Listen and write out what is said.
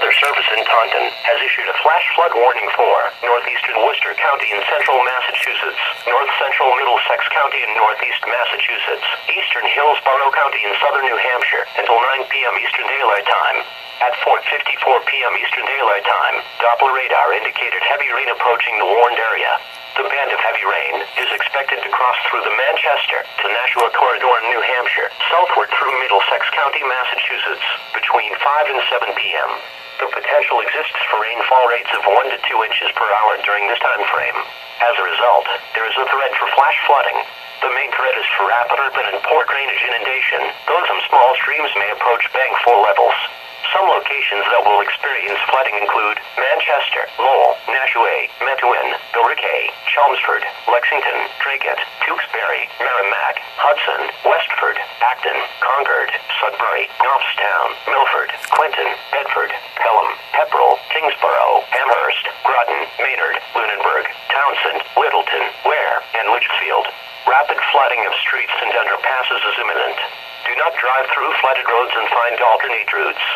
Weather Service in Taunton has issued a flash flood warning for northeastern Worcester County in central Massachusetts, north central Middlesex County in northeast Massachusetts, eastern Hillsborough County in southern New Hampshire until 9 p.m. Eastern Daylight Time. At 4:54 p.m. Eastern Daylight Time, Doppler radar indicated heavy rain approaching the warned area. The band of heavy rain is expected to cross through the Manchester to Nashua corridor in New Hampshire, southward through Middlesex County, Massachusetts, between 5 and 7 p.m. The potential exists for rainfall rates of 1 to 2 inches per hour during this time frame. As a result, there is a threat for flash flooding. The main threat is for rapid urban and poor drainage inundation, though some small streams may approach bank-full levels. Some locations that will experience flooding include Manchester, Lowell, Nashua, Methuen, Billerica, Chelmsford, Lexington, Dracut, Tewksbury, Merrimack, Hudson, Westford, Acton, Concord, Sudbury, Goffstown, Milford, Clinton, Bedford, Pelham, Pepperell, Kingsborough, Amherst, Groton, Maynard, Lunenburg, Townsend, Littleton, Ware, and Litchfield. Rapid flooding of streets and underpasses is imminent. Do not drive through flooded roads and find alternate routes.